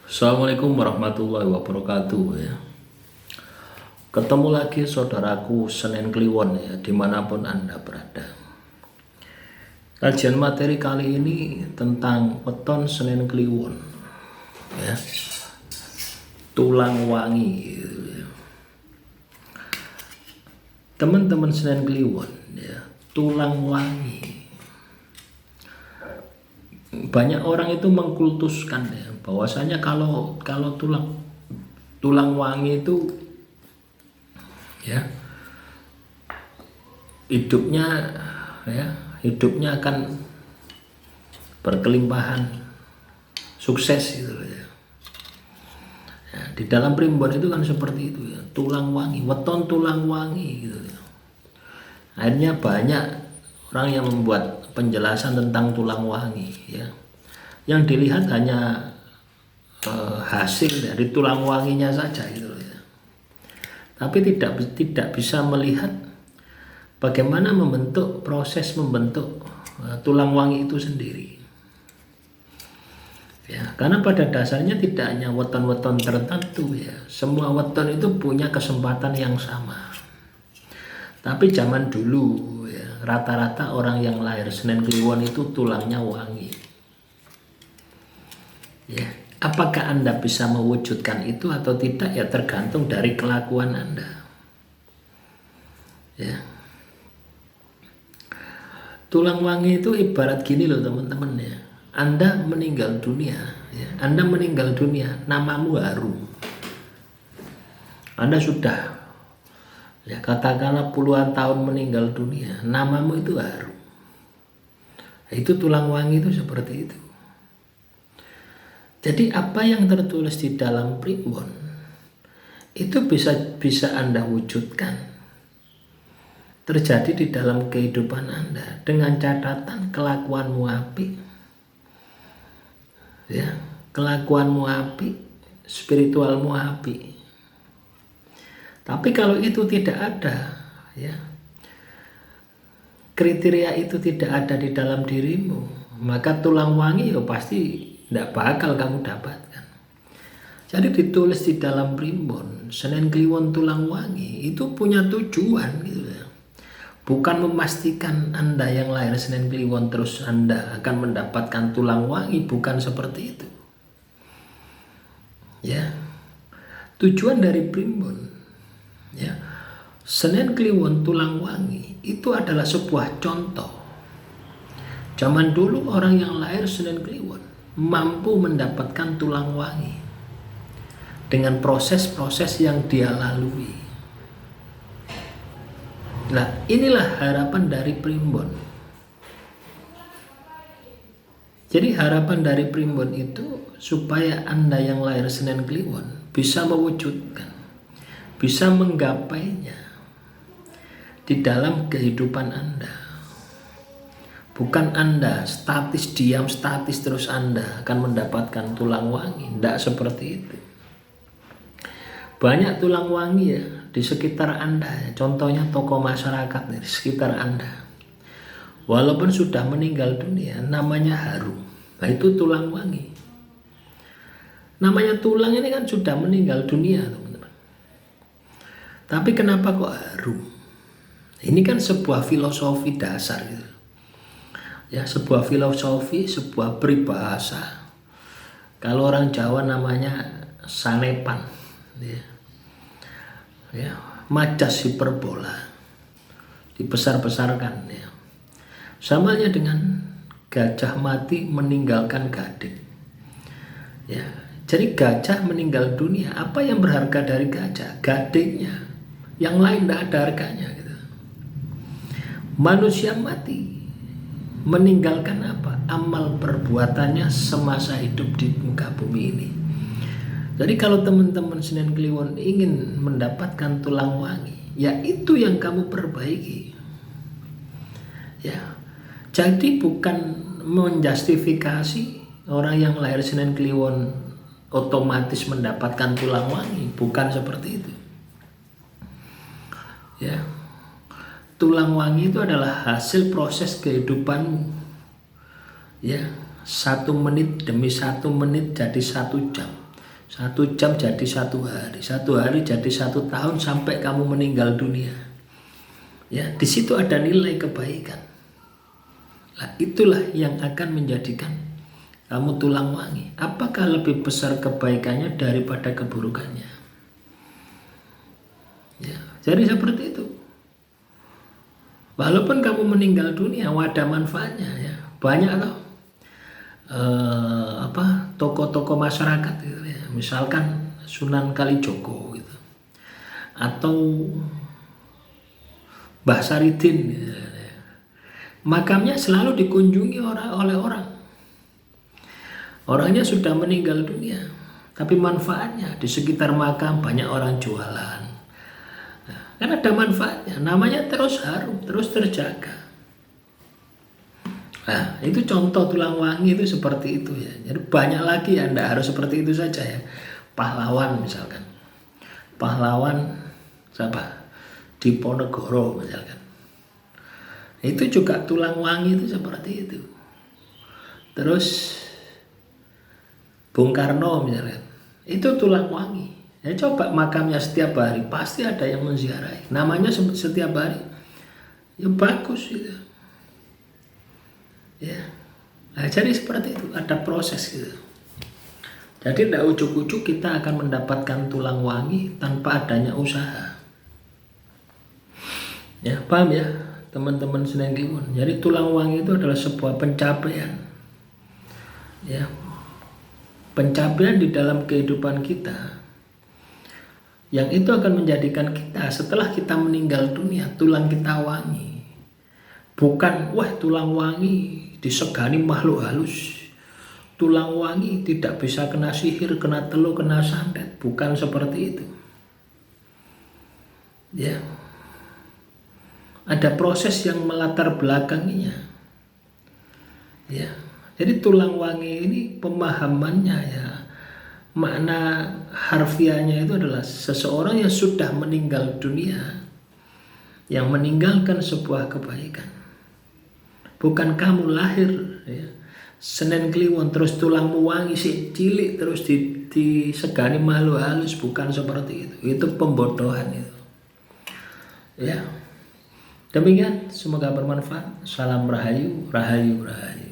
Assalamualaikum warahmatullahi wabarakatuh ya. Ketemu lagi saudaraku Senin Kliwon ya, dimanapun Anda berada. Kajian materi kali ini tentang weton Senin Kliwon ya. Tulang wangi gitu ya. Teman-teman Senin Kliwon ya, tulang wangi. Banyak orang itu mengkultuskan ya, bahwasanya kalau tulang wangi itu ya hidupnya akan berkelimpahan sukses gitu ya. Ya, di dalam primbon itu kan seperti itu ya, tulang wangi, weton tulang wangi gitu ya. Akhirnya banyak orang yang membuat penjelasan tentang tulang wangi ya. Yang dilihat hanya hasil dari tulang wanginya saja gitu ya. Tapi tidak bisa melihat bagaimana proses membentuk tulang wangi itu sendiri. Ya, karena pada dasarnya tidak hanya weton-weton tertentu ya. Semua weton itu punya kesempatan yang sama. Tapi zaman dulu ya, rata-rata orang yang lahir Senin Kliwon itu tulangnya wangi. Ya, apakah Anda bisa mewujudkan itu atau tidak ya tergantung dari kelakuan Anda. Ya. Tulang wangi itu ibarat gini loh teman-teman ya. Anda meninggal dunia, ya. Anda meninggal dunia, namamu harum. Anda sudah ya katakanlah puluhan tahun meninggal dunia, namamu itu harum. Itu tulang wangi itu seperti itu. Jadi apa yang tertulis di dalam primbon itu bisa Anda wujudkan terjadi di dalam kehidupan Anda dengan catatan kelakuanmu apik. Ya, kelakuanmu apik, spiritualmu apik. Tapi kalau itu tidak ada, ya, kriteria itu tidak ada di dalam dirimu, maka tulang wangi ya pasti tidak bakal kamu dapatkan. Jadi ditulis di dalam primbon, Senin Kliwon tulang wangi itu punya tujuan gitu ya. Bukan memastikan Anda yang lahir Senin Kliwon terus Anda akan mendapatkan tulang wangi, bukan seperti itu. Ya. Tujuan dari primbon ya, Senin Kliwon tulang wangi itu adalah sebuah contoh. Zaman dulu orang yang lahir Senin Kliwon mampu mendapatkan tulang wangi dengan proses-proses yang dia lalui. Nah, inilah harapan dari primbon. Jadi harapan dari primbon itu supaya Anda yang lahir Senin Kliwon bisa mewujudkan, bisa menggapainya di dalam kehidupan Anda. Bukan Anda diam statis terus Anda akan mendapatkan tulang wangi. Tidak seperti itu. Banyak tulang wangi ya di sekitar Anda. Contohnya tokoh masyarakat di sekitar Anda. Walaupun sudah meninggal dunia, namanya harum. Nah itu tulang wangi. Namanya tulang ini kan sudah meninggal dunia teman-teman. Tapi kenapa kok harum? Ini kan sebuah filosofi dasar gitu. Ya, sebuah filosofi, sebuah peribahasa. Kalau orang Jawa namanya sanepan, ya, majas hiperbola, dibesar-besarkan. Ya. Samanya dengan gajah mati meninggalkan gading. Ya, jadi gajah meninggal dunia, apa yang berharga dari gajah? Gadingnya, yang lain tidak ada harganya. Gitu. Manusia mati. Meninggalkan apa? Amal perbuatannya semasa hidup di muka bumi ini. Jadi kalau teman-teman Senin Kliwon ingin mendapatkan tulang wangi, ya itu yang kamu perbaiki. Ya. Jadi bukan menjustifikasi orang yang lahir Senin Kliwon otomatis mendapatkan tulang wangi, bukan seperti itu. Ya. Tulang wangi itu adalah hasil proses kehidupanmu. Ya, 1 menit demi 1 menit jadi 1 jam. 1 jam jadi 1 hari, 1 hari jadi 1 tahun sampai kamu meninggal dunia. Ya, di situ ada nilai kebaikan. Nah, itulah yang akan menjadikan kamu tulang wangi. Apakah lebih besar kebaikannya daripada keburukannya? Ya, jadi seperti itu. Walaupun kamu meninggal dunia, ada manfaatnya ya. Banyak loh. Tokoh-tokoh masyarakat gitu ya. Misalkan Sunan Kalijogo gitu. Atau Mbah Saridin gitu. Makamnya selalu dikunjungi oleh orang. Orangnya sudah meninggal dunia, tapi manfaatnya di sekitar makam banyak orang jualan. Nah, kan ada manfaatnya, namanya terus harum, terus terjaga. Nah, itu contoh tulang wangi itu seperti itu ya. Jadi banyak lagi ya, Anda harus seperti itu saja ya. Pahlawan misalkan. Pahlawan siapa? Diponegoro misalkan. Itu juga tulang wangi itu seperti itu. Terus Bung Karno misalkan. Itu tulang wangi. Ya coba makamnya setiap hari pasti ada yang menziarahi. Namanya setiap hari. Ya bagus gitu. Ya, nah, jadi seperti itu, ada proses gitu. Jadi tidak ujuk-ujuk kita akan mendapatkan tulang wangi tanpa adanya usaha. Ya, paham ya teman-teman Senen Kliwon. Jadi tulang wangi itu adalah sebuah pencapaian. Ya, pencapaian di dalam kehidupan kita. Yang itu akan menjadikan kita setelah kita meninggal dunia, tulang kita wangi. Bukan, wah tulang wangi disegani makhluk halus. Tulang wangi tidak bisa kena sihir, kena telur, kena santet. Bukan seperti itu. Ya. Ada proses yang melatar belakanginya. Ya. Jadi tulang wangi ini pemahamannya ya. Makna harfiahnya itu adalah seseorang yang sudah meninggal dunia, yang meninggalkan sebuah kebaikan. Bukan kamu lahir ya, Senen Kliwon terus tulangmu wangi si cilik terus disegani malu halus, bukan seperti itu pembodohan itu ya. Demikian, semoga bermanfaat. Salam rahayu, rahayu, rahayu.